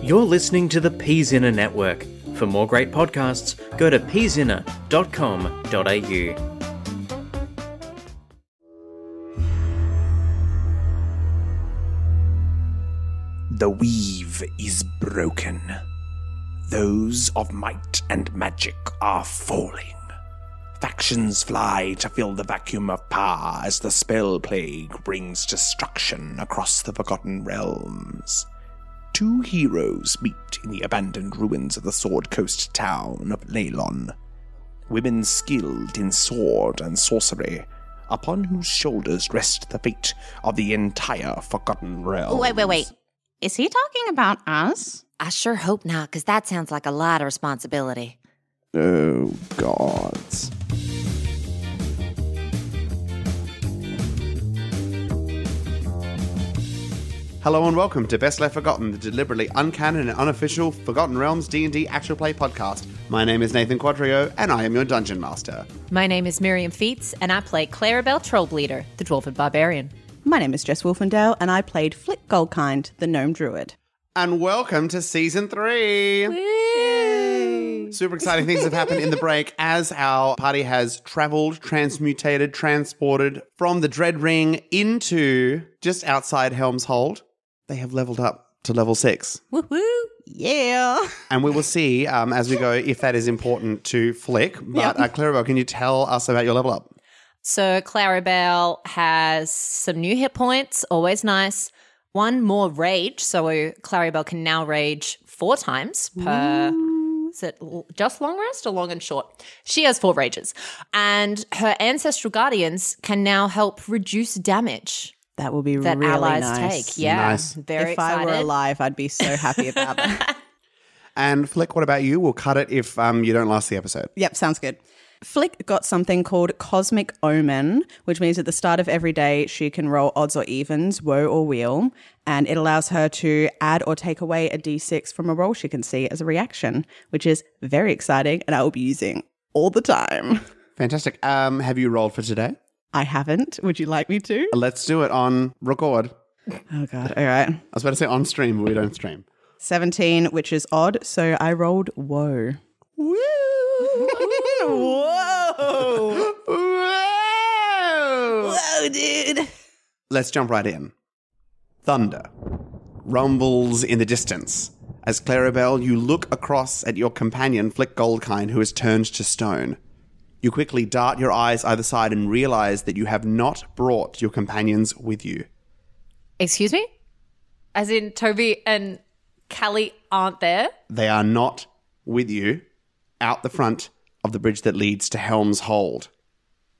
You're listening to the PZinner Network. For more great podcasts, go to pzinner.com.au. The weave is broken. Those of might and magic are falling. Factions fly to fill the vacuum of power as the spell plague brings destruction across the Forgotten Realms. Two heroes meet in the abandoned ruins of the Sword Coast town of Leylon. Women skilled in sword and sorcery, upon whose shoulders rest the fate of the entire Forgotten Realms. Wait. Is he talking about us? I sure hope not, because that sounds like a lot of responsibility. Oh, gods. Hello and welcome to Best Left Forgotten, the deliberately uncanon and unofficial Forgotten Realms D&D actual play podcast. My name is Nathan Quadrio, and I am your Dungeon Master. My name is Miriam Feats, and I play Clarabelle Trollbleeder, the Dwarven Barbarian. My name is Jess Wolfendale, and I played Flick Goldkind, the Gnome Druid. And welcome to Season 3! Whee! Super exciting things have happened in the break as our party has travelled, transmutated, transported from the Dread Ring into just outside Helm's Hold. They have leveled up to level 6. Woohoo! Yeah. And we will see as we go if that is important to Flick. But Clarabelle, can you tell us about your level up? So Clarabelle has some new hit points, always nice. One more rage, so Clarabelle can now rage 4 times per... Is it just long rest or long and short? She has 4 rages. And her ancestral guardians can now help reduce damage That will be that really allies nice. take. Yeah, Nice. very If excited. I were alive, I'd be so happy about that. And Flick, what about you? We'll cut it if you don't last the episode. Yep, sounds good. Flick got something called Cosmic Omen, which means at the start of every day she can roll odds or evens, woe or weal, and it allows her to add or take away a d6 from a roll she can see as a reaction, which is very exciting and I will be using all the time. Fantastic. Have you rolled for today? I haven't. Would you like me to? Let's do it on record. Oh, God. All right. I was about to say on stream, but we don't stream. 17, which is odd, so I rolled woe. Woo! Whoa! Whoa! Whoa, dude! Let's jump right in. Thunder rumbles in the distance. As Clarabelle, you look across at your companion, Flick Goldkind, who has turned to stone. You quickly dart your eyes either side and realize that you have not brought your companions with you. Excuse me? As in Toby and Callie aren't there? They are not with you out the front of the bridge that leads to Helm's Hold.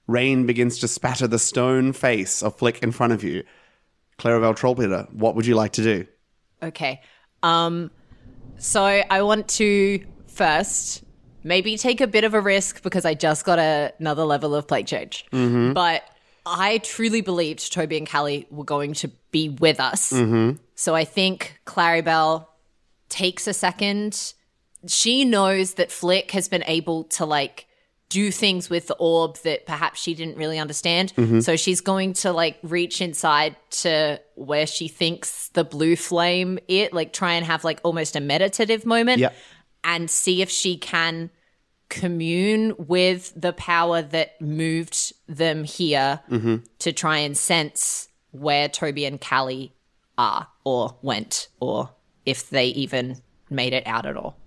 Rain begins to spatter the stone face of Flick in front of you. Clarabelle Trollbleeder, what would you like to do? Okay. So I want to first maybe take a bit of a risk because I just got another level of plague change. Mm-hmm. But I truly believed Toby and Callie were going to be with us. Mm-hmm. So I think Clarabelle takes a second. She knows that Flick has been able to do things with the orb that perhaps she didn't really understand. Mm-hmm. So she's going to reach inside to where she thinks the blue flame try and have almost a meditative moment. Yep. And see if she can commune with the power that moved them here to try and sense where Toby and Callie are or went, or if they even made it out at all.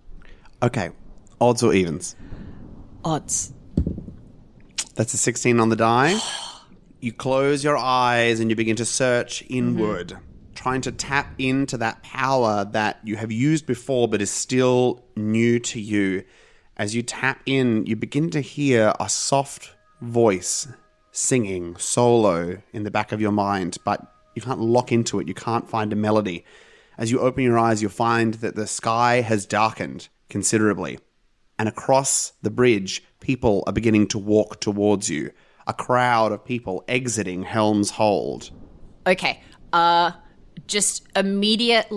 Okay, odds or evens? Odds. That's a 16 on the die. You close your eyes and you begin to search inward, trying to tap into that power that you have used before but is still new to you. As you tap in, you begin to hear a soft voice singing solo in the back of your mind, but you can't lock into it. You can't find a melody. As you open your eyes, you'll find that the sky has darkened considerably. And across the bridge, people are beginning to walk towards you. A crowd of people exiting Helm's Hold. Okay. Just immediate,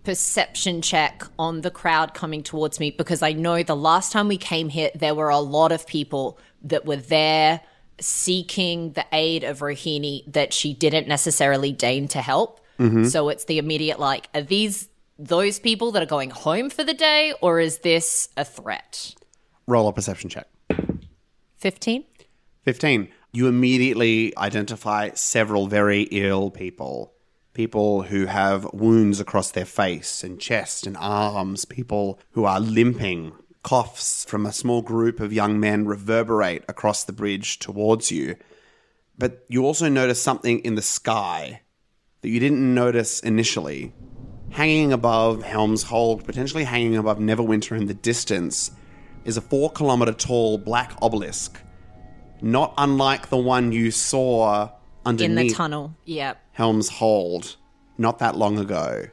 perception check on the crowd coming towards me, because I know the last time we came here, there were a lot of people that were there seeking the aid of Rohini that she didn't necessarily deign to help. So it's the immediate, are these those people that are going home for the day, or is this a threat? Roll a perception check. 15? 15. You immediately identify several very ill people. People who have wounds across their face and chest and arms. People who are limping. Coughs from a small group of young men reverberate across the bridge towards you. But you also notice something in the sky that you didn't notice initially. Hanging above Helm's Hold, potentially hanging above Neverwinter in the distance, is a 4-kilometer tall black obelisk. Not unlike the one you saw underneath In the tunnel, yep. Helm's Hold not that long ago.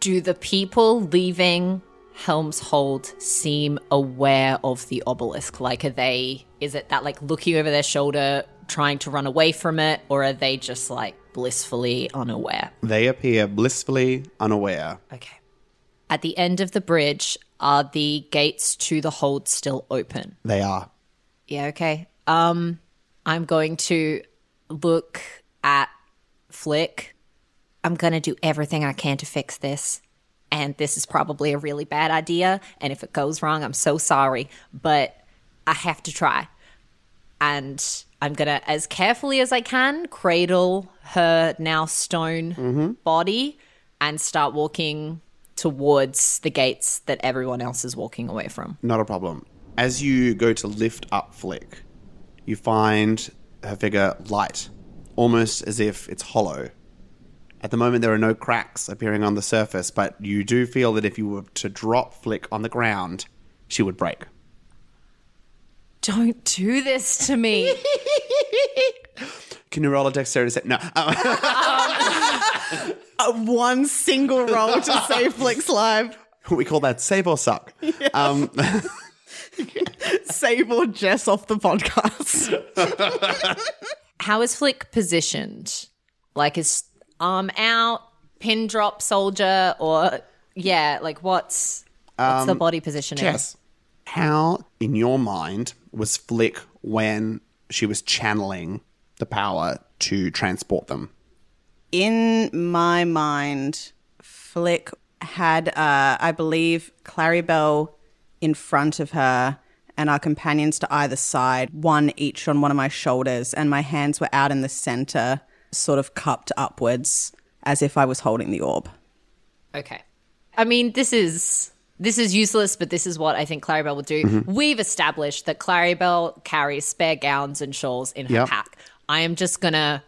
Do the people leaving Helm's Hold seem aware of the obelisk? Like, is it that, like, looking over their shoulder, trying to run away from it, or are they just, like, blissfully unaware? They appear blissfully unaware. Okay. At the end of the bridge, are the gates to the hold still open? They are. Yeah, okay. I'm going to look at Flick. I'm going to do everything I can to fix this. And this is probably a really bad idea. And if it goes wrong, I'm so sorry. But I have to try. And I'm going to, as carefully as I can, cradle her now stone body and start walking towards the gates that everyone else is walking away from. Not a problem. As you go to lift up Flick, you find her figure light, almost as if it's hollow. At the moment, there are no cracks appearing on the surface, but you do feel that if you were to drop Flick on the ground, she would break. Don't do this to me. Can you roll a dexterity set? No. One single roll to save Flick's life. We call that save or suck. Yeah. Save or Jess off the podcast. How is Flick positioned? Like, is arm out, pin drop soldier, or like what's the body positioning? Jess, how in your mind was Flick when she was channeling the power to transport them? In my mind, Flick had, I believe, Claribel in front of her and our companions to either side, one each on one of my shoulders, and my hands were out in the center, sort of cupped upwards, as if I was holding the orb. Okay. I mean, this is useless, but this is what I think Claribel would do. Mm-hmm. We've established that Claribel carries spare gowns and shawls in her pack. I am just going to,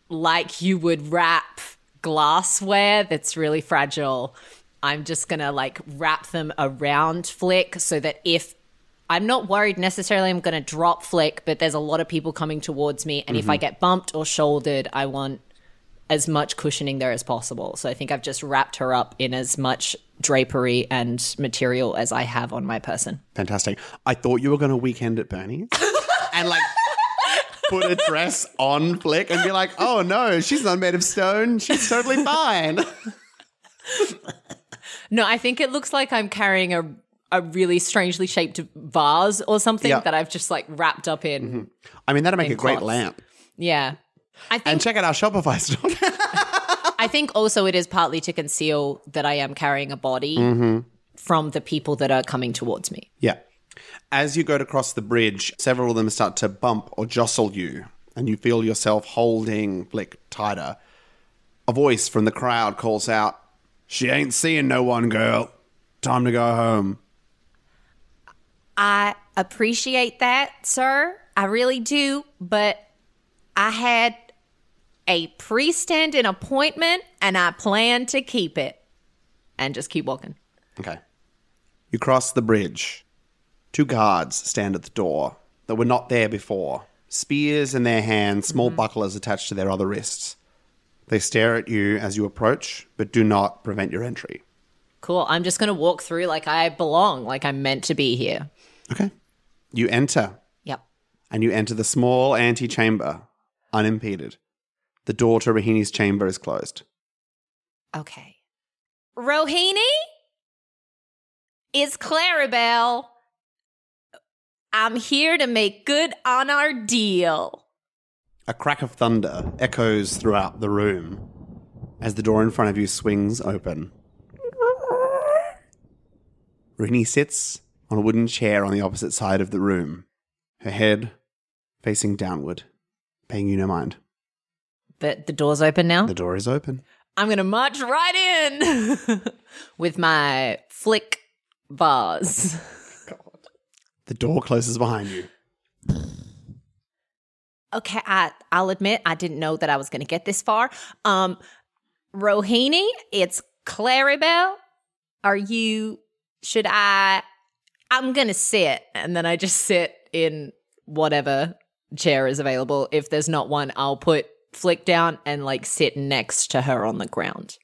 like you would wrap glassware that's really fragile, I'm just going to, like, wrap them around Flick so that if I'm not worried necessarily I'm going to drop Flick, but there's a lot of people coming towards me, and if I get bumped or shouldered, I want as much cushioning there as possible. So I think I've just wrapped her up in as much drapery and material as I have on my person. Fantastic. I thought you were going to weekend at Bernie's and, like, put a dress on Flick and be like, oh, no, she's not made of stone. She's totally fine. No, I think it looks like I'm carrying a really strangely shaped vase or something that I've just, like, wrapped up in. Mm-hmm. I mean, that'd make a great cloths. lamp. Yeah. And check out our Shopify store. I think also it is partly to conceal that I am carrying a body from the people that are coming towards me. Yeah. As you go to cross the bridge, several of them start to bump or jostle you, and you feel yourself holding Flick tighter. A voice from the crowd calls out, "She ain't seeing no one, girl. Time to go home." I appreciate that, sir. I really do, but I had a pre-standing appointment, and I plan to keep it. And just keep walking. Okay. You cross the bridge. 2 guards stand at the door that were not there before. Spears in their hands, small bucklers attached to their other wrists. They stare at you as you approach, but do not prevent your entry. Cool. I'm just going to walk through like I belong, like I'm meant to be here. Okay. You enter. Yep. And you enter the small antechamber, unimpeded. The door to Rahini's chamber is closed. Okay. Rohini? It's Claribel. I'm here to make good on our deal. A crack of thunder echoes throughout the room as the door in front of you swings open. Rohini sits on a wooden chair on the opposite side of the room, her head facing downward, paying you no mind. But the door's open now. The door is open. I'm going to march right in with my flick vase. The door closes behind you. Okay, I'll admit I didn't know that I was going to get this far. Rohini, it's Claribel. I'm going to sit, and then I just sit in whatever chair is available. If there's not one, I'll put Flick down and like sit next to her on the ground.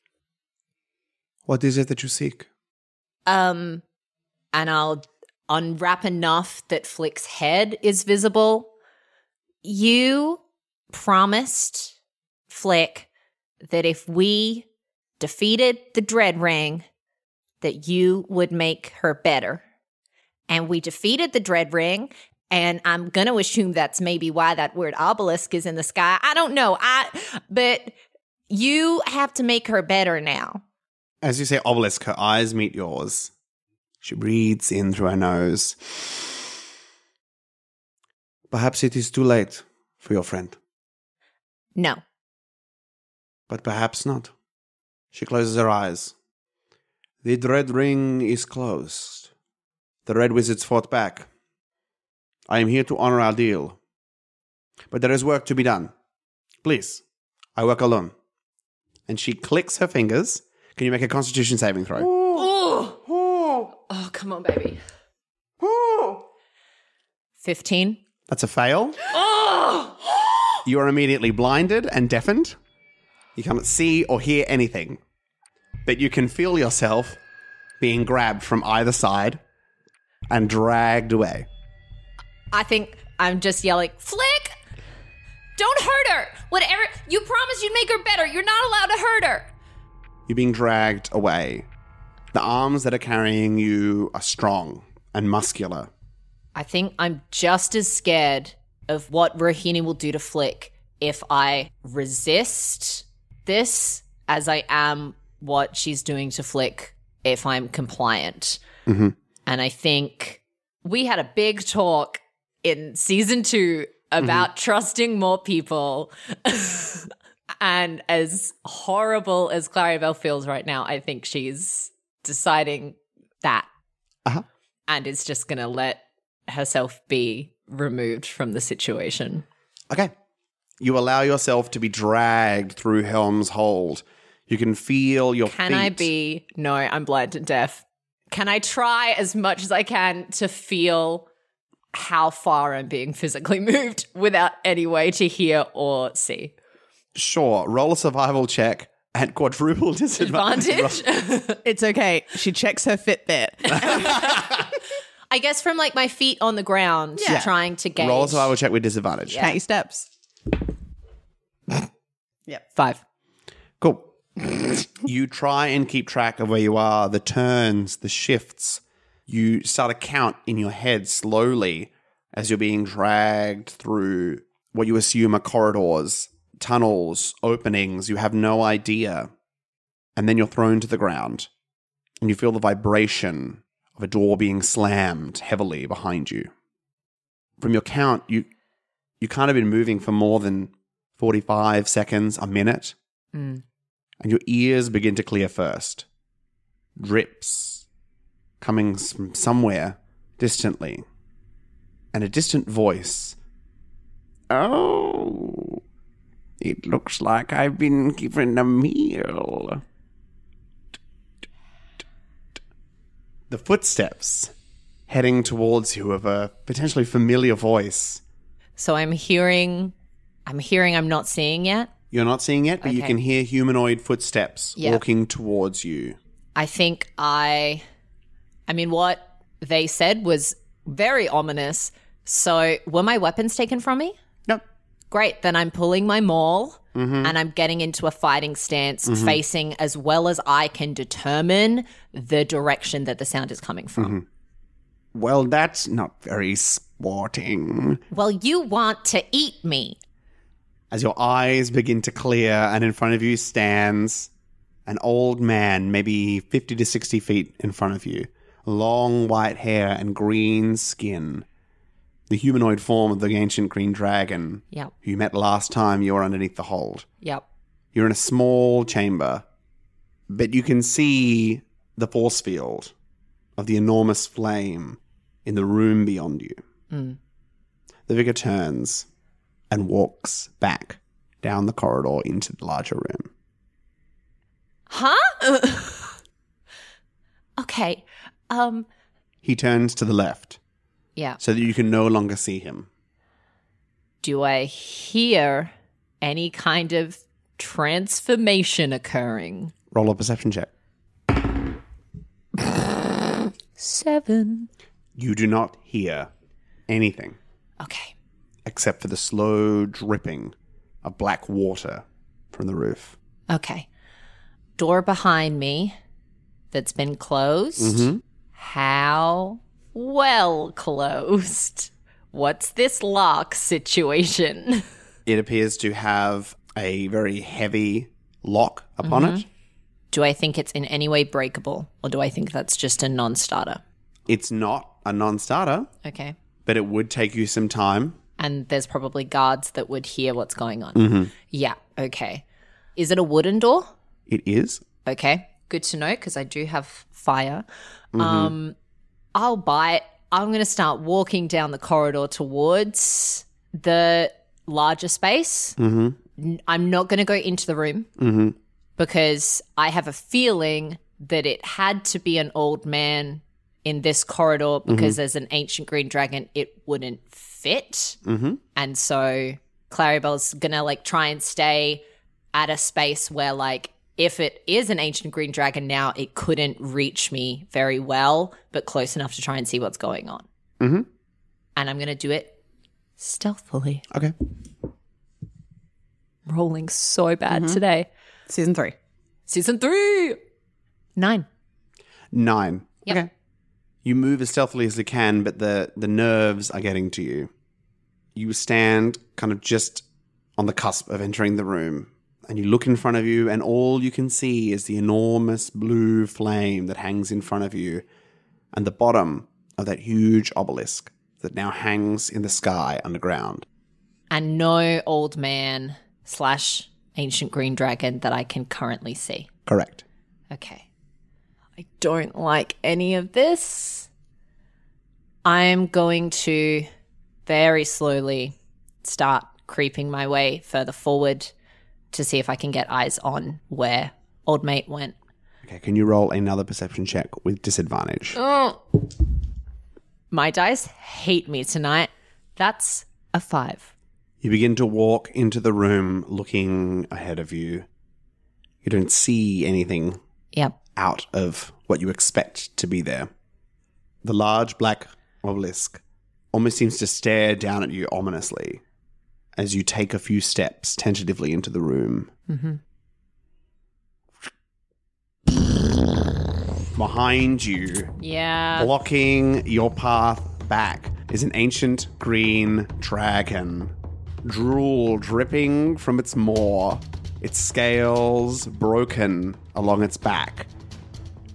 What is it that you seek? And I'll unwrap enough that Flick's head is visible. You promised, Flick, that if we defeated the Dread Ring, that you would make her better. And we defeated the Dread Ring, and I'm going to assume that's maybe why that word obelisk is in the sky. I don't know. But you have to make her better now. As you say obelisk, her eyes meet yours. She breathes in through her nose. Perhaps it is too late for your friend. No. But perhaps not. She closes her eyes. The Dread Ring is closed. The Red Wizards fought back. I am here to honor our deal. But there is work to be done. Please, I work alone. And she clicks her fingers. Can you make a Constitution saving throw? Oh, come on, baby. 15. That's a fail. You are immediately blinded and deafened. You cannot see or hear anything. But you can feel yourself being grabbed from either side and dragged away. I think I'm just yelling, Flick! Don't hurt her! Whatever. You promised you'd make her better. You're not allowed to hurt her. You're being dragged away. The arms that are carrying you are strong and muscular. I think I'm just as scared of what Rohini will do to Flick if I resist this as I am what she's doing to Flick if I'm compliant. Mm-hmm. And I think we had a big talk in season 2 about trusting more people. And as horrible as Claribel feels right now, I think she's deciding that and is just going to let herself be removed from the situation. Okay. You allow yourself to be dragged through Helm's Hold. You can feel your feet. No, I'm blind and deaf. Can I try as much as I can to feel how far I'm being physically moved without any way to hear or see? Sure. Roll a survival check at quadruple disadvantage. It's okay. She checks her Fitbit. I guess from like my feet on the ground, trying to gauge. Roll a survival check with disadvantage. Count your steps. 5. Cool. You try and keep track of where you are, the turns, the shifts. You start to count in your head slowly as you're being dragged through what you assume are corridors, tunnels, openings. You have no idea. And then you're thrown to the ground and you feel the vibration of a door being slammed heavily behind you. From your count, you can't have been moving for more than 45 seconds, a minute. And your ears begin to clear first. Drips coming from somewhere distantly. And a distant voice. Oh, it looks like I've been given a meal. The footsteps heading towards you of a potentially familiar voice. So I'm hearing I'm not seeing yet. You're not seeing it, but you Okay. can hear humanoid footsteps Yeah. walking towards you. I think I mean, what they said was very ominous. So were my weapons taken from me? Nope. Great. Then I'm pulling my maul and I'm getting into a fighting stance, facing as well as I can determine the direction that the sound is coming from. Well, that's not very sporting. Well, you want to eat me. As your eyes begin to clear and in front of you stands an old man, maybe 50 to 60 feet in front of you, long white hair and green skin. The humanoid form of the ancient green dragon Yep. who you met last time you were underneath the hold. Yep. You're in a small chamber, but you can see the force field of the enormous flame in the room beyond you. The vicar turns and walks back down the corridor into the larger room. Huh? Okay. He turns to the left Yeah. so that you can no longer see him. Do I hear any kind of transformation occurring? Roll a perception check. 7. You do not hear anything Okay. except for the slow dripping of black water from the roof. Okay. Door behind me that's been closed. How well closed? What's this lock situation? It appears to have a very heavy lock upon it. Do I think it's in any way breakable, or do I think that's just a non-starter? It's not a non-starter, Okay. but it would take you some time. And there's probably guards that would hear what's going on. Yeah, okay. Is it a wooden door? It is. Okay, good to know because I do have fire. I'll bite. I'm going to start walking down the corridor towards the larger space. I'm not going to go into the room because I have a feeling that it had to be an old man in this corridor because as an ancient green dragon, it wouldn't fit. And so Claribel's going to like try and stay at a space where like if it is an ancient green dragon now, it couldn't reach me very well, but close enough to try and see what's going on. And I'm going to do it stealthily. Okay. Rolling so bad today. Season 3. Season 3. 9. 9. Yep. Okay. You move as stealthily as you can, but the nerves are getting to you. You stand kind of just on the cusp of entering the room, and you look in front of you, and all you can see is the enormous blue flame that hangs in front of you, and the bottom of that huge obelisk that now hangs in the sky underground. And no old man / ancient green dragon that I can currently see. Correct. Okay. I don't like any of this. I'm going to very slowly start creeping my way further forward to see if I can get eyes on where old mate went. Okay, can you roll another perception check with disadvantage? Oh. My dice hate me tonight. That's a 5. You begin to walk into the room looking ahead of you. You don't see anything Yep. out of what you expect to be there. The large black obelisk almost seems to stare down at you ominously as you take a few steps tentatively into the room. Behind you, Yeah. blocking your path back, is an ancient green dragon. Drool dripping from its maw, its scales broken along its back.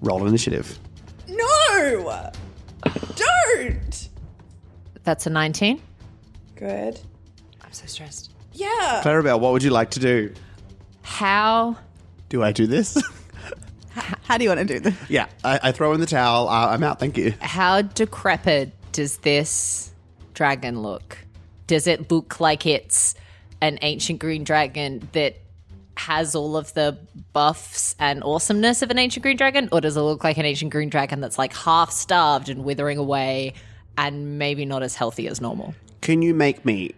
Roll initiative. No! Don't! That's a 19. Good. I'm so stressed. Yeah. Claribel, what would you like to do? How? Do I do this? How do you want to do this? Yeah, I throw in the towel. I'm out, thank you. How decrepit does this dragon look? Does it look like it's an ancient green dragon that has all of the buffs and awesomeness of an ancient green dragon? Or does it look like an ancient green dragon that's like half starved and withering away and maybe not as healthy as normal? Can you make me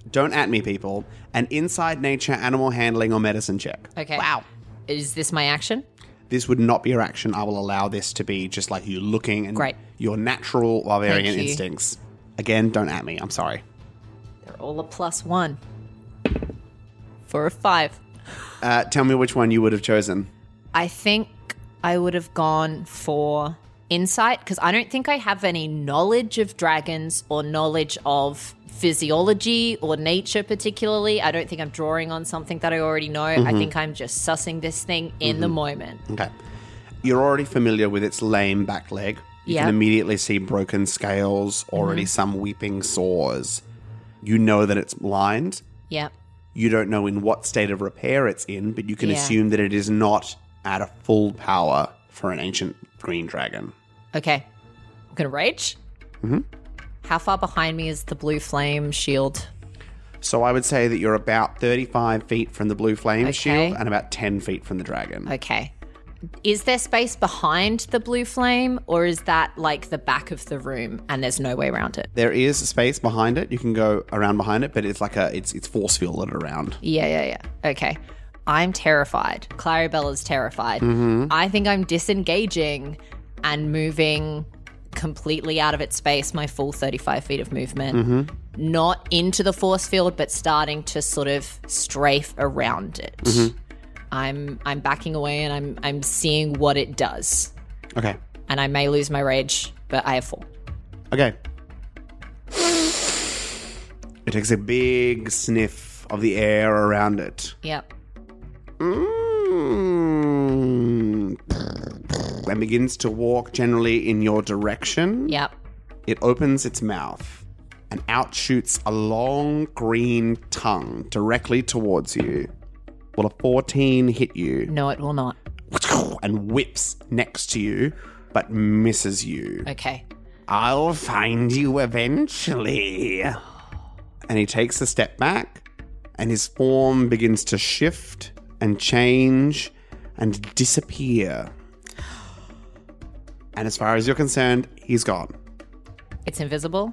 don't at me, people, an inside nature animal handling or medicine check? Okay. Wow. Is this my action? This would not be your action. I will allow this to be just like you looking and Great. your natural barbarian Thank you. instincts. Again, don't at me. I'm sorry. They're all a +1 for a 5. Tell me which one you would have chosen. I think I would have gone for insight because I don't think I have any knowledge of dragons or knowledge of physiology or nature particularly. I don't think I'm drawing on something that I already know. I think I'm just sussing this thing in the moment. Okay. You're already familiar with its lame back leg. You can immediately see broken scales, already some weeping sores. You know that it's blind. Yep. You don't know in what state of repair it's in, but you can assume that it is not at a full power for an ancient green dragon. Okay. I'm going to rage. Mm-hmm. How far behind me is the blue flame shield? So I would say that you're about 35 feet from the blue flame shield and about 10 feet from the dragon. Okay. Is there space behind the blue flame, or is that like the back of the room and there's no way around it? There is space behind it. You can go around behind it, but it's like it's force fielded around. Yeah. Okay. I'm terrified. Claribella's terrified. Mm-hmm. I think I'm disengaging and moving completely out of its space, my full 35 feet of movement. Not into the force field, but starting to sort of strafe around it. I'm backing away and I'm seeing what it does. Okay. And I may lose my rage, but I have 4. Okay. It takes a big sniff of the air around it. Yep. And begins to walk generally in your direction. Yep. It opens its mouth and out shoots a long green tongue directly towards you. Will a 14 hit you? No, it will not. And whips next to you, but misses you. Okay. I'll find you eventually. And he takes a step back, and his form begins to shift and change and disappear. And as far as you're concerned, he's gone. It's invisible?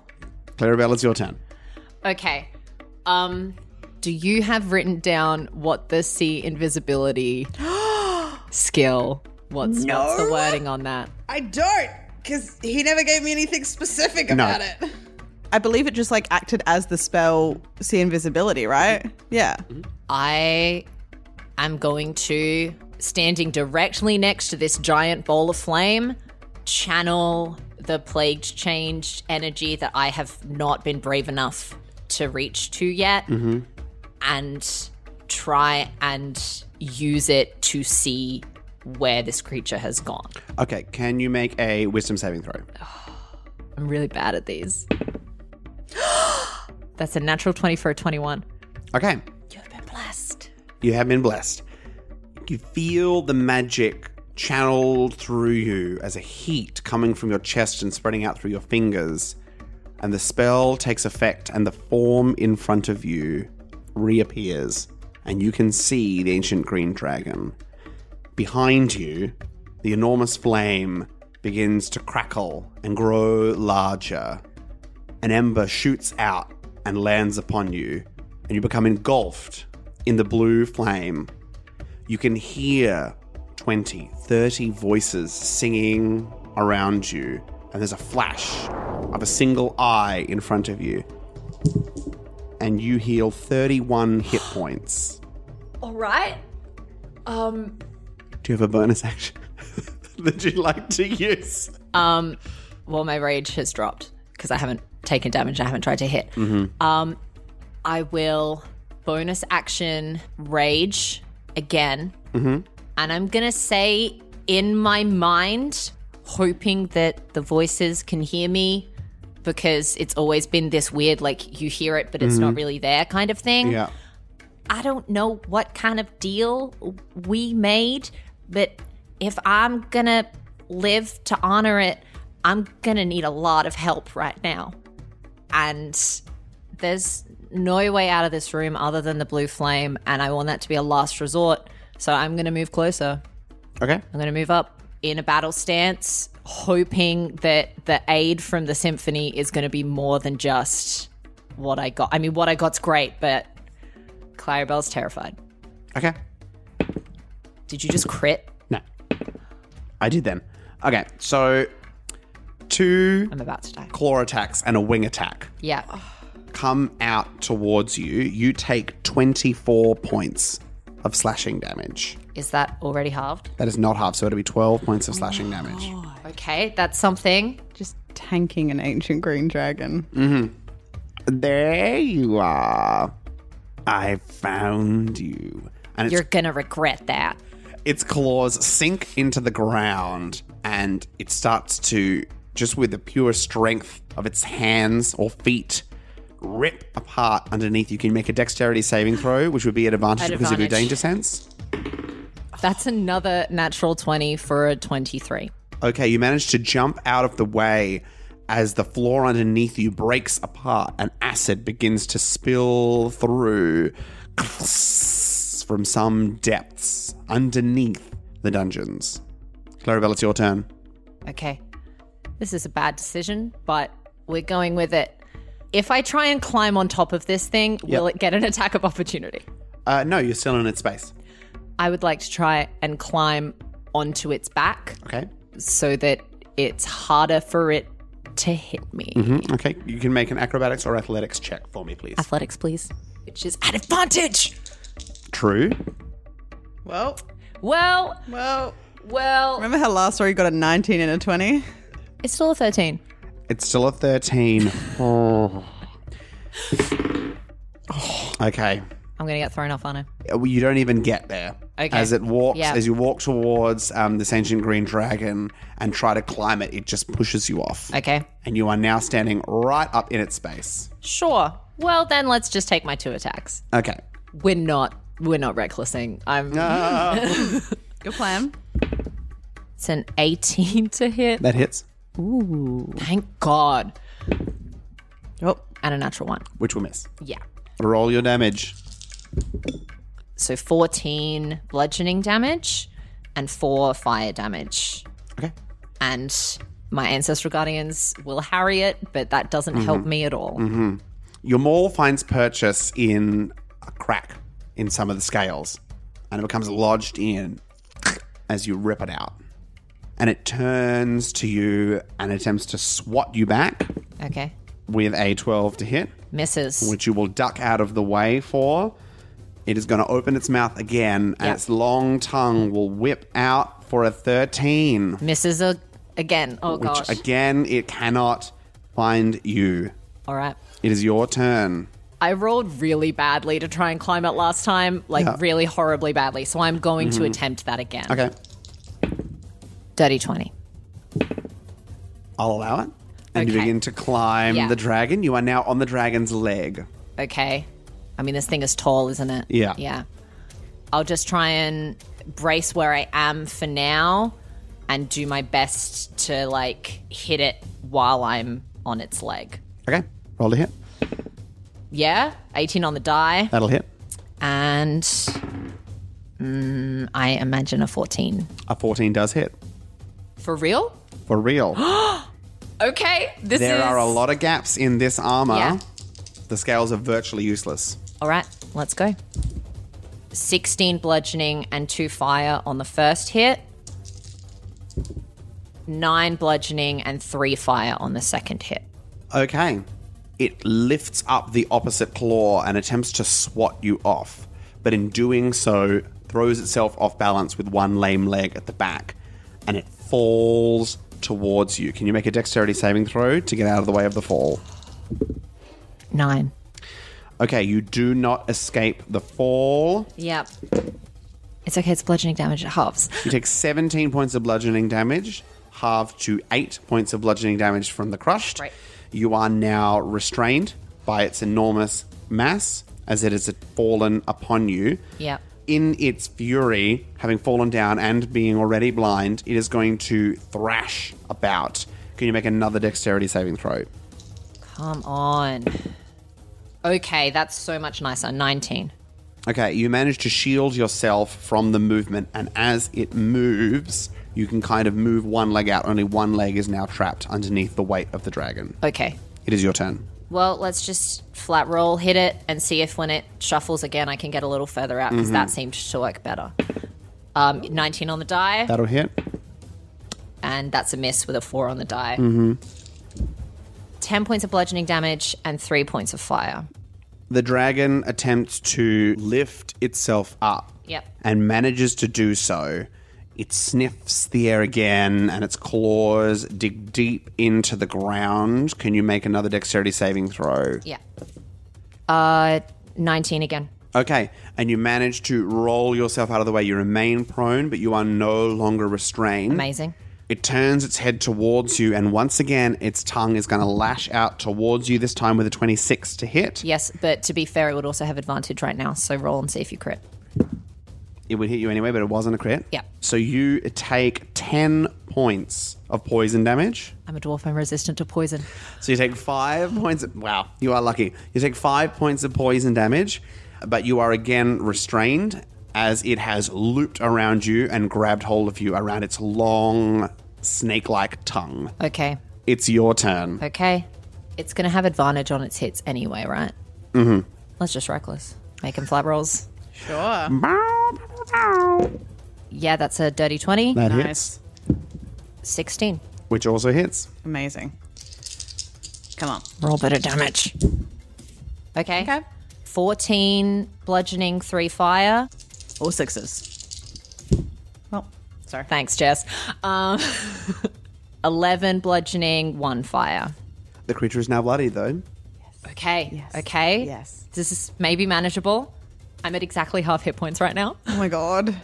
Clarabelle, it's your turn. Okay. Do you have written down what the sea invisibility skill? What's the wording on that? I don't, because he never gave me anything specific about it. I believe it just like acted as the spell see invisibility, right? Yeah. I am going to, standing directly next to this giant bowl of flame, channel the plagued changed energy that I have not been brave enough to reach to yet, and try and use it to see where this creature has gone. Okay, can you make a wisdom saving throw? I'm really bad at these. That's a natural 20 for a 21. Okay. You've been blessed. You have been blessed. You feel the magic channeled through you as a heat coming from your chest and spreading out through your fingers. And the spell takes effect and the form in front of you reappears. And you can see the ancient green dragon. Behind you, the enormous flame begins to crackle and grow larger. An ember shoots out and lands upon you, and you become engulfed in the blue flame. You can hear 20, 30 voices singing around you, and there's a flash of a single eye in front of you. And you heal 31 hit points. All right. Do you have a bonus action that you'd like to use? Well, my rage has dropped because I haven't taken damage. I haven't tried to hit. I will bonus action rage again. And I'm going to say in my mind, hoping that the voices can hear me, because it's always been this weird, like, you hear it, but it's not really there kind of thing. Yeah. I don't know what kind of deal we made, but if I'm going to live to honor it, I'm going to need a lot of help right now. And there's no way out of this room other than the blue flame, and I want that to be a last resort. So I'm going to move closer. Okay. I'm going to move up in a battle stance, hoping that the aid from the symphony is going to be more than just what I got. I mean, what I got's great, but Clarabelle's terrified. Okay. Did you just crit? No. I did then. Okay, so 2 I'm about to die. claw attacks and a wing attack Yeah. come out towards you. You take 24 points of slashing damage. Is that already halved? That is not half, so it'll be 12 points of slashing damage. Okay, that's something. Just tanking an ancient green dragon. There you are. I found you. And You're going to regret that. its claws sink into the ground and it starts to, just with the pure strength of its hands or feet, rip apart underneath you. Can you make a dexterity saving throw, which would be at advantage because of your danger sense? That's another natural 20 for a 23. Okay, you manage to jump out of the way as the floor underneath you breaks apart and acid begins to spill through from some depths underneath the dungeons. Clarabelle, it's your turn. Okay. This is a bad decision, but we're going with it. If I try and climb on top of this thing, will it get an attack of opportunity? No, you're still in its space. I would like to try and climb onto its back Okay. so that it's harder for it to hit me. Okay, you can make an acrobatics or athletics check for me, please. Athletics, please. Which is at advantage. True. Well, Well, remember how last story you got a 19 and a 20? it's still a 13. It's still a 13. Oh. Okay. I'm going to get thrown off, aren't I? Well, you don't even get there. Okay. As it walks, Yeah. as you walk towards this ancient green dragon and try to climb it, it just pushes you off. Okay. And you are now standing right up in its space. Sure. Well, then let's just take my 2 attacks. Okay. We're not recklessing. Good plan. It's an 18 to hit. That hits, Thank God. Oh, And a natural 1. which will miss. Yeah. Roll your damage. So 14 bludgeoning damage and 4 fire damage. Okay. And my ancestral guardians will harry it, but that doesn't help me at all. Your maul finds purchase in a crack in some of the scales, and it becomes lodged in as you rip it out. And it turns to you and attempts to swat you back Okay. with a 12 to hit, Misses. which you will duck out of the way for. It is going to open its mouth again, and Yep. its long tongue will whip out for a 13. Misses again. Oh, Which, gosh. again, it cannot find you. All right. It is your turn. I rolled really badly to try and climb it last time, really horribly badly. So I'm going to attempt that again. Okay. Dirty 20. I'll allow it. And you Okay. begin to climb Yeah. the dragon. You are now on the dragon's leg. Okay. I mean, this thing is tall, isn't it? Yeah. Yeah. I'll just try and brace where I am for now and do my best to, hit it while I'm on its leg. Okay. Roll to hit. Yeah. 18 on the die. That'll hit. And I imagine a 14. A 14 does hit. For real? For real. Okay. There are a lot of gaps in this armor. Yeah. The scales are virtually useless. All right, let's go. 16 bludgeoning and 2 fire on the first hit. 9 bludgeoning and 3 fire on the second hit. Okay. It lifts up the opposite claw and attempts to swat you off, but in doing so, throws itself off balance with one lame leg at the back, and it falls towards you. Can you make a dexterity saving throw to get out of the way of the fall? 9. Okay, you do not escape the fall. Yep. It's okay, it's bludgeoning damage. It halves. You take 17 points of bludgeoning damage, halved to 8 points of bludgeoning damage from the crushed. Right. You are now restrained by its enormous mass as it has fallen upon you. Yep. In its fury, having fallen down and being already blind, it is going to thrash about. Can you make another dexterity saving throw? Come on. Okay, that's so much nicer. 19. Okay, you manage to shield yourself from the movement, and as it moves, you can kind of move one leg out. Only one leg is now trapped underneath the weight of the dragon. Okay. It is your turn. Well, let's just flat roll, hit it, and see if when it shuffles again, I can get a little further out, because that seemed to work better. 19 on the die, That'll hit. and that's a miss with a 4 on the die. 10 points of bludgeoning damage and 3 points of fire. The dragon attempts to lift itself up Yep. and manages to do so. It sniffs the air again, and its claws dig deep into the ground. Can you make another dexterity saving throw? Yeah. 19 again. Okay, and you manage to roll yourself out of the way. You remain prone, but you are no longer restrained. Amazing. It turns its head towards you, and once again, its tongue is going to lash out towards you, this time with a 26 to hit. Yes, but to be fair, it would also have advantage right now. So roll and see if you crit. It would hit you anyway, but it wasn't a crit. Yeah. So you take 10 points of poison damage. I'm a dwarf. I'm resistant to poison. So you take 5 points. Wow, you are lucky. You take 5 points of poison damage, but you are again restrained as it has looped around you and grabbed hold of you around its long, snake-like tongue. Okay. It's your turn. Okay. It's going to have advantage on its hits anyway, right? Mm-hmm. Let's just reckless. Make him flat rolls. Sure. Yeah, that's a dirty 20. That Nice. hits. 16. Which also hits. Amazing. Come on. Roll bit of damage. Okay. Okay. 14 bludgeoning, 3 fire. All sixes. Well, sorry. Thanks, Jess. 11 bludgeoning, 1 fire. The creature is now bloody, though. Okay. Yes. Okay. Yes. This is maybe manageable. I'm at exactly half hit points right now. Oh my god.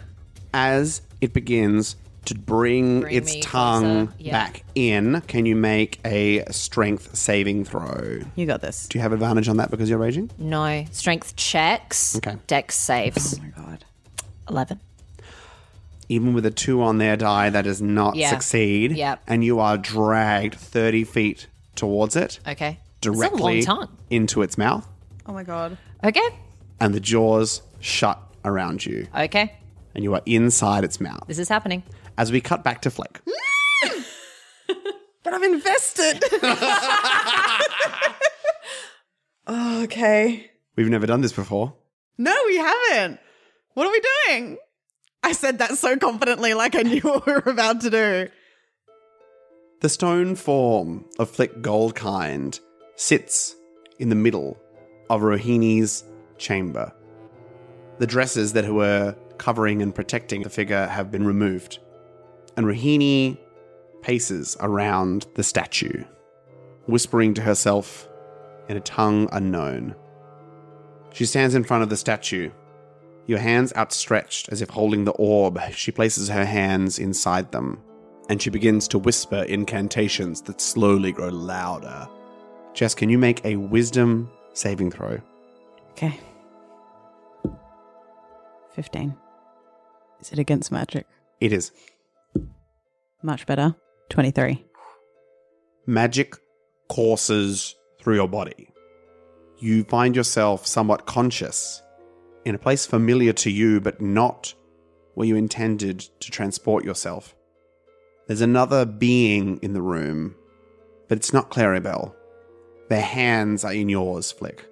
As it begins to bring its me tongue closer. Yeah. back in, can you make a strength saving throw? You got this. Do you have advantage on that because you're raging? No. Strength checks. Okay. Dex saves. Oh my god. 11. Even with a 2 on their die, that does not Yeah. succeed. Yep. And you are dragged 30 feet towards it, Okay. directly It's a long tongue. into its mouth, Oh my god. Okay. and the jaws shut around you, Okay. and you are inside its mouth. This is happening. As we cut back to Flick. But I'm invested. Oh, okay. We've never done this before. No, we haven't. What are we doing? I said that so confidently, like I knew what we were about to do. The stone form of Flick Goldkind sits in the middle of Rohini's chamber. The dresses that were covering and protecting the figure have been removed, and Rohini paces around the statue, whispering to herself in a tongue unknown. She stands in front of the statue, your hands outstretched as if holding the orb. She places her hands inside them, and she begins to whisper incantations that slowly grow louder. Jess, can you make a wisdom saving throw? Okay. 15. Is it against magic? It is. Much better. 23. Magic courses through your body. You find yourself somewhat conscious in a place familiar to you, but not where you intended to transport yourself. There's another being in the room, but it's not Clarabelle. Their hands are in yours, Flick.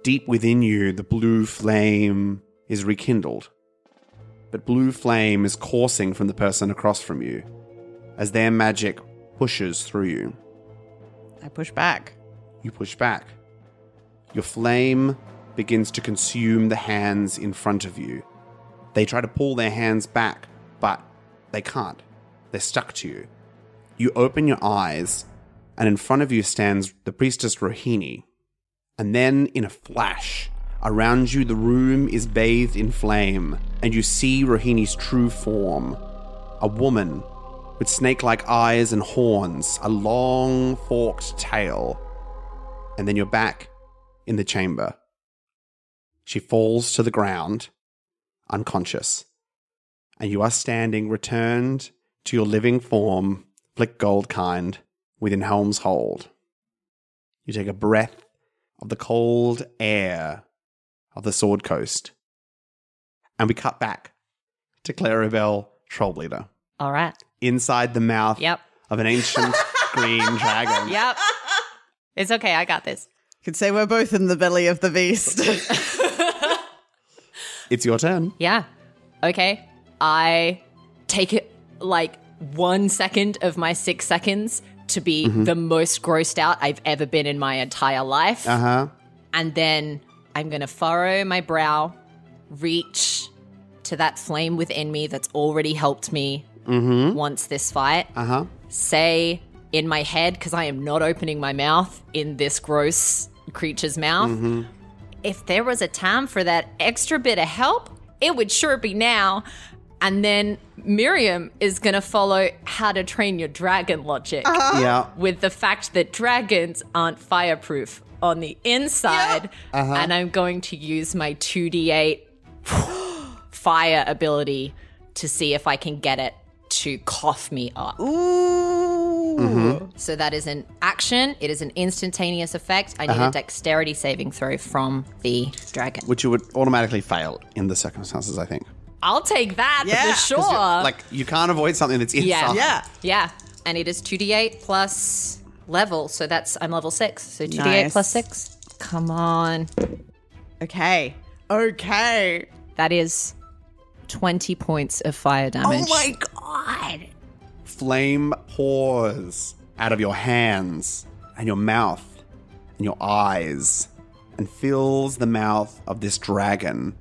Deep within you, the blue flame is rekindled. But blue flame is coursing from the person across from you as their magic pushes through you. I push back. You push back. Your flame begins to consume the hands in front of you. They try to pull their hands back, but they can't. They're stuck to you. You open your eyes, and in front of you stands the priestess Rohini. And then, in a flash, around you the room is bathed in flame, and you see Rohini's true form. A woman with snake-like eyes and horns, a long, forked tail. And then you're back in the chamber. She falls to the ground, unconscious. And you are standing returned to your living form, Flick Goldkind, within Helm's Hold. You take a breath of the cold air of the Sword Coast. And we cut back to Clarabelle Trollbleeder. All right. Inside the mouth Yep. of an ancient green dragon. Yep. It's okay. I got this. Could say we're both in the belly of the beast. It's your turn. Yeah. Okay. I take it like 1 second of my 6 seconds to be the most grossed out I've ever been in my entire life. Uh-huh. And then I'm going to furrow my brow, reach to that flame within me that's already helped me once this fight. Uh-huh. Say in my head, because I am not opening my mouth in this gross creature's mouth, if there was a time for that extra bit of help, it would sure be now. And then Miriam is going to follow How to Train Your Dragon logic Yeah. with the fact that dragons aren't fireproof on the inside. And I'm going to use my 2d8 fire ability to see if I can get it to cough me up. Ooh. So that is an action. It is an instantaneous effect. I need a dexterity saving throw from the dragon. Which you would automatically fail in the circumstances, I think. I'll take that for sure. Like, you can't avoid something that's inside. Yeah. And it is 2d8 plus level. So I'm level 6. So 2d8 Nice. plus 6. Come on. Okay. That is 20 points of fire damage. Oh my god. Flame pours out of your hands and your mouth and your eyes and fills the mouth of this dragon,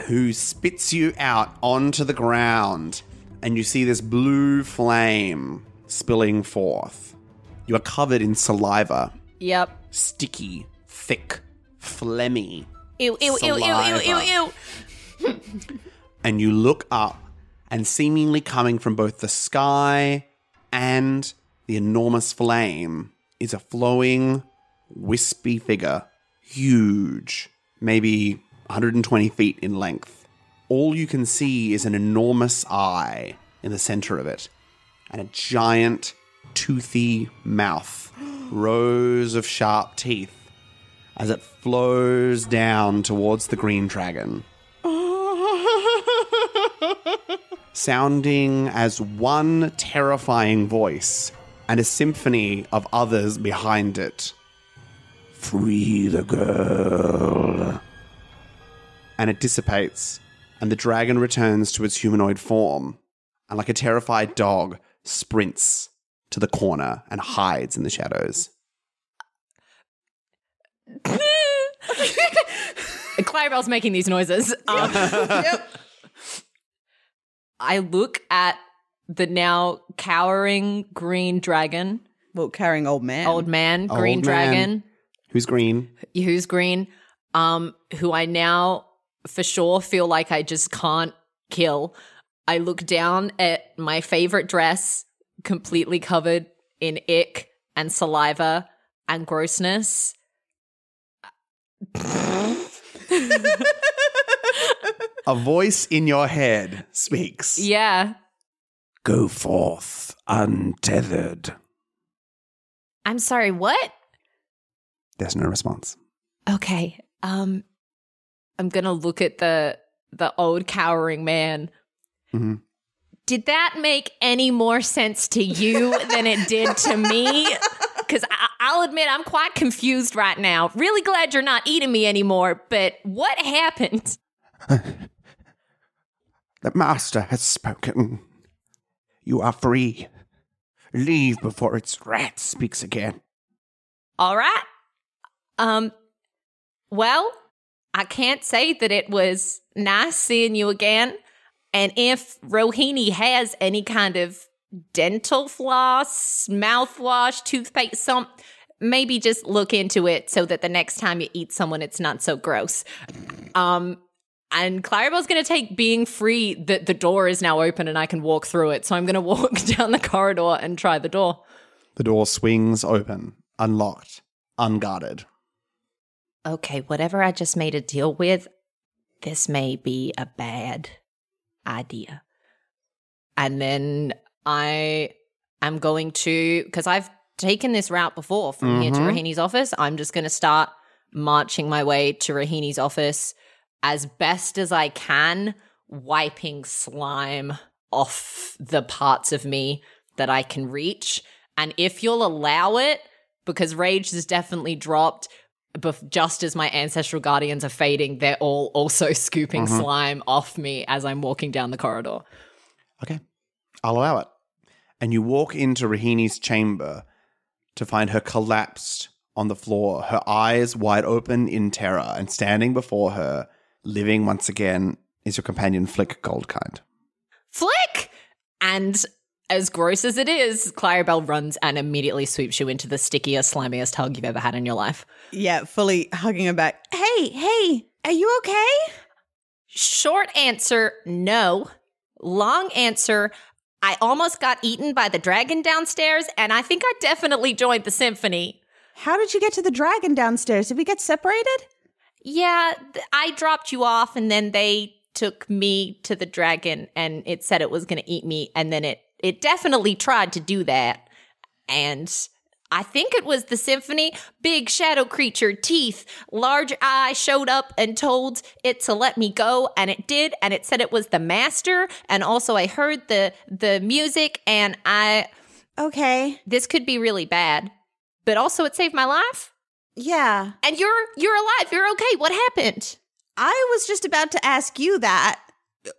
who spits you out onto the ground, and you see this blue flame spilling forth. You are covered in saliva. Yep. Sticky, thick, phlegmy. Ew. Saliva. And you look up, and seemingly coming from both the sky and the enormous flame is a flowing, wispy figure, huge, maybe 120 feet in length. All you can see is an enormous eye in the center of it, and a giant, toothy mouth, rows of sharp teeth, as it flows down towards the green dragon. Sounding as one terrifying voice and a symphony of others behind it. Free the girl. And it dissipates, and the dragon returns to its humanoid form, and like a terrified dog, sprints to the corner and hides in the shadows. Clarabelle's making these noises. Yep. I look at the now cowering green dragon. Well, carrying old man. Old man, green Old dragon. man. Who's green? Who's green, who I now for sure feel like I just can't kill. I look down at my favorite dress, completely covered in ick and saliva and grossness. A voice in your head speaks. Yeah. Go forth untethered. I'm sorry, what? There's no response. Okay. I'm gonna look at the old cowering man. Mm-hmm. Did that make any more sense to you than it did to me? Because I'll admit I'm quite confused right now. Really glad you're not eating me anymore, but what happened? The master has spoken. You are free. Leave before its wrath speaks again. All right. Well, I can't say that it was nice seeing you again. And if Rohini has any kind of dental floss, mouthwash, toothpaste, maybe just look into it so that the next time you eat someone, it's not so gross. And Clarabelle's going to take being free that the door is now open and I can walk through it. So I'm going to walk down the corridor and try the door. The door swings open, unlocked, unguarded. Okay, whatever I just made a deal with, this may be a bad idea. And then I am going to, because I've taken this route before from here to Rohini's office, I'm just going to start marching my way to Rohini's office as best as I can, wiping slime off the parts of me that I can reach. And if you'll allow it, because rage has definitely dropped, but just as my ancestral guardians are fading, they're all also scooping slime off me as I'm walking down the corridor. Okay, I'll allow it. And you walk into Rohini's chamber to find her collapsed on the floor, her eyes wide open in terror, and standing before her, living once again, is your companion Flick Goldkind. Flick! And as gross as it is, Clarabelle runs and immediately sweeps you into the stickiest, slimiest hug you've ever had in your life. Yeah, fully hugging her back. Hey, are you okay? Short answer, no. Long answer, I almost got eaten by the dragon downstairs, and I think I definitely joined the symphony. How did you get to the dragon downstairs? Did we get separated? Yeah, I dropped you off, and then they took me to the dragon, and it said it was going to eat me, and then it definitely tried to do that. And I think it was the symphony. Big shadow creature, teeth, large eye showed up and told it to let me go, and it did, and it said it was the master, and also I heard the music, and Okay. this could be really bad, but also it saved my life. Yeah. And you're alive. You're okay. What happened? I was just about to ask you that.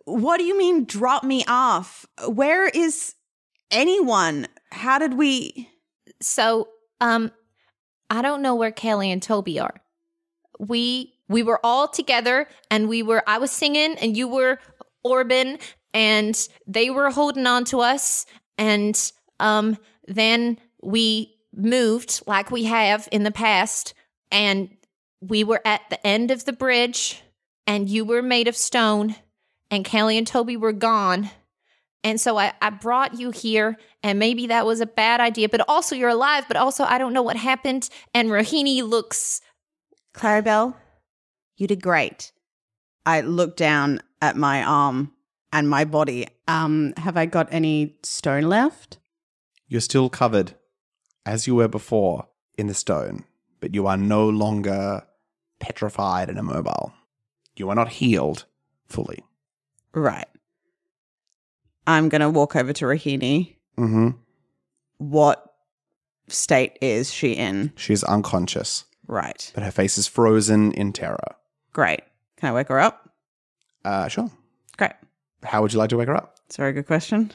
What do you mean drop me off? Where is anyone? How did we... So, I don't know where Kelly and Toby are. We were all together, and I was singing, and you were Orban, and they were holding on to us, and then we moved like we have in the past, and we were at the end of the bridge, and you were made of stone, and Kelly and Toby were gone. And so I brought you here, and maybe that was a bad idea, but also you're alive, but also I don't know what happened, and Rohini looks... Clarabelle, you did great. I looked down at my arm and my body. Have I got any stone left? You're still covered, as you were before, in the stone, but you are no longer petrified and immobile. You are not healed fully. Right. I'm going to walk over to Rohini. Mm-hmm. What state is she in? She's unconscious, Right. but her face is frozen in terror. Great. Can I wake her up? Sure. Great. How would you like to wake her up? It's a very good question.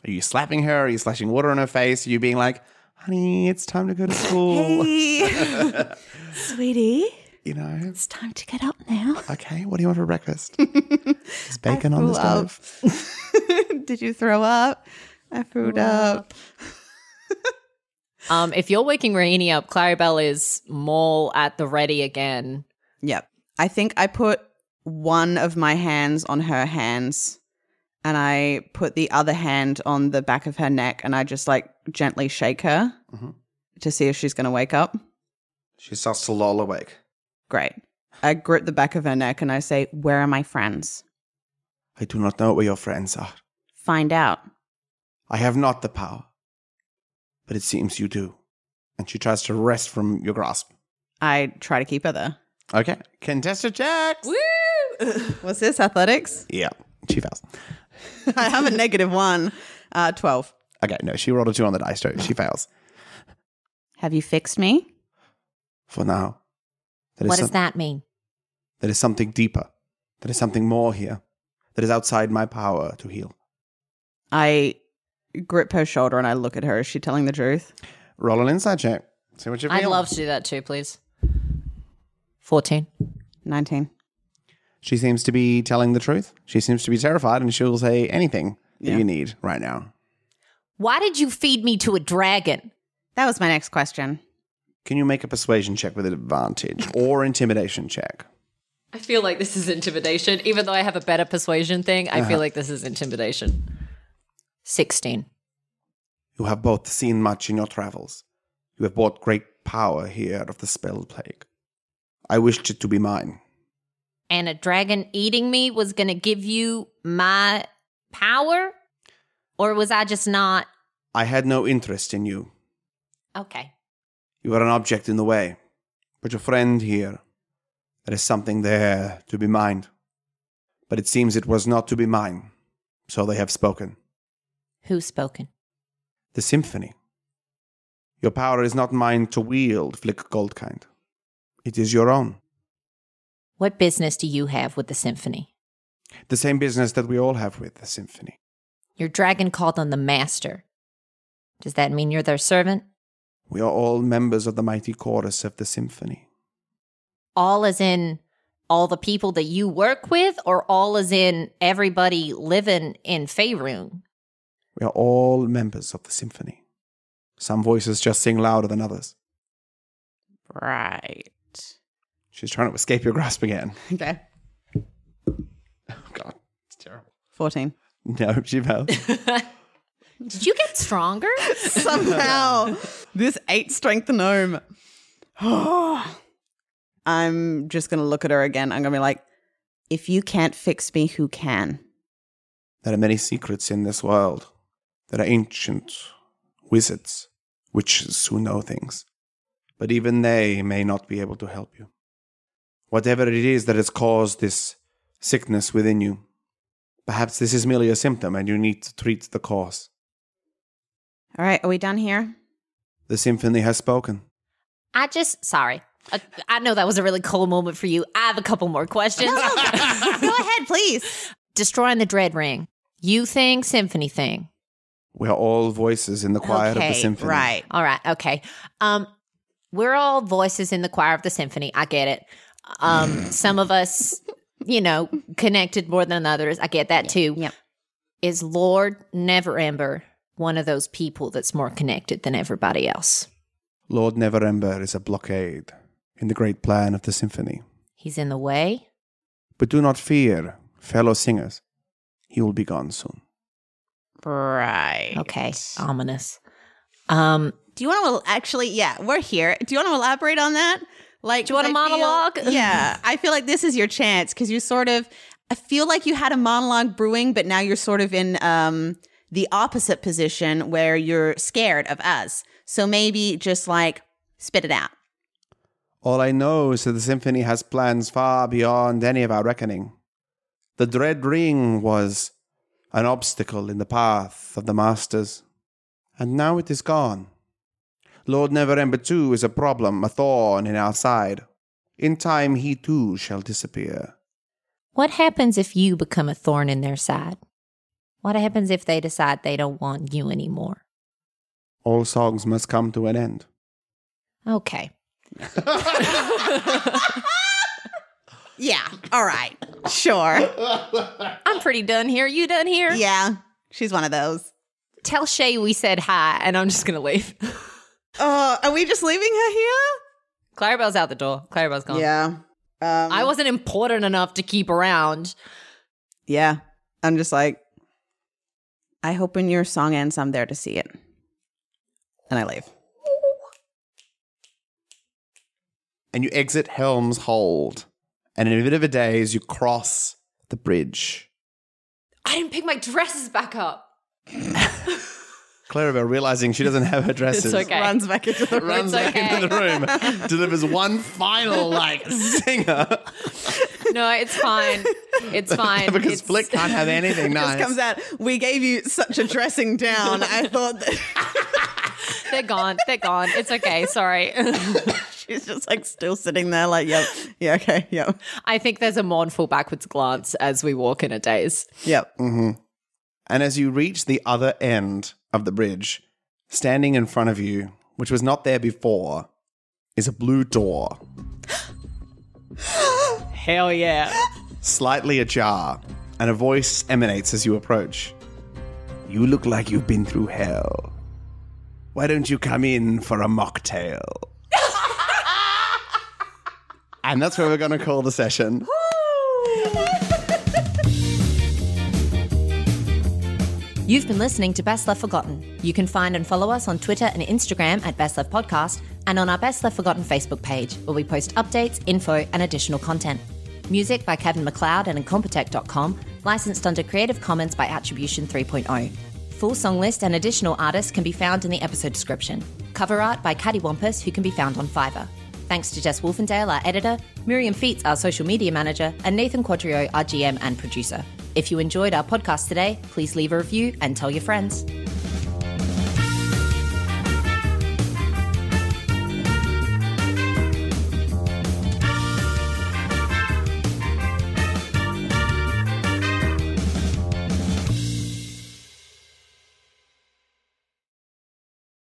Are you slapping her? Are you splashing water on her face? Are you being like, honey, it's time to go to school? Hey, sweetie, You know? it's time to get up now. Okay, what do you want for breakfast? Is bacon on the stove? Did you throw up? I threw up. If you're waking Rohini up, Clarabelle is more at the ready again. Yep. I think I put one of my hands on her hands and I put the other hand on the back of her neck and I just like gently shake her to see if she's going to wake up. She starts to loll awake. Great. I grip the back of her neck and I say, "Where are my friends?" I do not know where your friends are. Find out. I have not the power, but it seems you do. And she tries to wrest from your grasp. I try to keep her there. Okay, contested checks. Woo! What's this, athletics? Yeah, she fails. I have a -1. 12. Okay, no, she rolled a 2 on the dice, so she fails. Have you fixed me? For now. What does that mean? There is something deeper. There is something more here. That is outside my power to heal. I grip her shoulder and I look at her. Is she telling the truth? Roll an insight check. See what you feel. I'd love to do that too, please. 14. 19. She seems to be telling the truth. She seems to be terrified, and she'll say anything that Yeah. you need right now. Why did you feed me to a dragon? That was my next question. Can you make a persuasion check with advantage or intimidation check? I feel like this is intimidation. Even though I have a better persuasion thing, I feel like this is intimidation. 16. You have both seen much in your travels. You have brought great power here of the spell plague. I wished it to be mine. And a dragon eating me was going to give you my power? Or was I just not? I had no interest in you. Okay. You are an object in the way. But your friend here, there is something there to be mined. But it seems it was not to be mine. So they have spoken. Who's spoken? The symphony. Your power is not mine to wield, Flick Goldkind. It is your own. What business do you have with the symphony? The same business that we all have with the symphony. Your dragon called on the master. Does that mean you're their servant? We are all members of the mighty chorus of the symphony. All as in all the people that you work with, or all as in everybody living in Faerun? We are all members of the symphony. Some voices just sing louder than others. Right. She's trying to escape your grasp again. Okay. Oh, God. It's terrible. 14. No, she failed. Did you get stronger? Somehow. This 8 strength gnome. I'm just going to look at her again. I'm going to be like, if you can't fix me, who can? There are many secrets in this world. There are ancient wizards, witches who know things. But even they may not be able to help you. Whatever it is that has caused this sickness within you, perhaps this is merely a symptom and you need to treat the cause. All right, are we done here? The symphony has spoken. Sorry. I know that was a really cool moment for you. I have a couple more questions. Go ahead, please. Destroying the Dread Ring. You thing, symphony thing. We are all voices in the choir of the symphony. Right. All right. Okay. We're all voices in the choir of the symphony. I get it. Some of us, connected more than others. I get that too. Yep. Is Lord Neverember one of those people that's more connected than everybody else? Lord Neverember is a blockade in the great plan of the symphony. He's in the way? But do not fear, fellow singers. He will be gone soon. Right. Okay. Ominous. Do you want to actually, we're here. Do you want to elaborate on that? Like, do you want a monologue? Yeah. I feel like this is your chance because you I feel like you had a monologue brewing, but now you're sort of in the opposite position where you're scared of us. So maybe just spit it out. All I know is that the symphony has plans far beyond any of our reckoning. The Dread Ring was an obstacle in the path of the masters, and now it is gone. Lord Neverember too is a problem, a thorn in our side. In time, he too shall disappear. What happens if you become a thorn in their side? What happens if they decide they don't want you anymore? All songs must come to an end. Okay. Yeah. All right. Sure. I'm pretty done here. You done here? Yeah. She's one of those. Tell Shay we said hi, and I'm just going to leave. Are we just leaving her here? Clarabelle's out the door. Clarabelle's gone. Yeah. I wasn't important enough to keep around. Yeah. I'm just like, I hope when your song ends, I'm there to see it. And I leave. And you exit Helm's Hold. And in a bit of a daze, you cross the bridge. I didn't pick my dresses back up. Clarabelle, realizing she doesn't have her dresses, It's okay. Runs back into the room. runs back into the room, delivers one final, zinger. No, it's fine. It's fine. Because Flick can't have anything nice. Just comes out, we gave you such a dressing down. I thought that They're gone. They're gone. It's okay. Sorry. she's just still sitting there yep. Yeah, okay, yep. I think there's a mournful backwards glance as we walk in a daze. Yep. And as you reach the other end of the bridge, standing in front of you, which was not there before, is a blue door. Hell yeah. Slightly ajar, and a voice emanates as you approach. You look like you've been through hell. Why don't you come in for a mocktail? And that's where we're going to call the session. You've been listening to Best Left Forgotten. You can find and follow us on Twitter and Instagram at Best Left Podcast and on our Best Left Forgotten Facebook page, where we post updates, info, and additional content. Music by Kevin MacLeod and Incompetech.com, licensed under Creative Commons by Attribution 3.0. Full song list and additional artists can be found in the episode description. Cover art by Caddy Wampus, who can be found on Fiverr. Thanks to Jess Wolfendale, our editor, Miriam Feats, our social media manager, and Nathan Quadrio, our GM and producer. If you enjoyed our podcast today, please leave a review and tell your friends.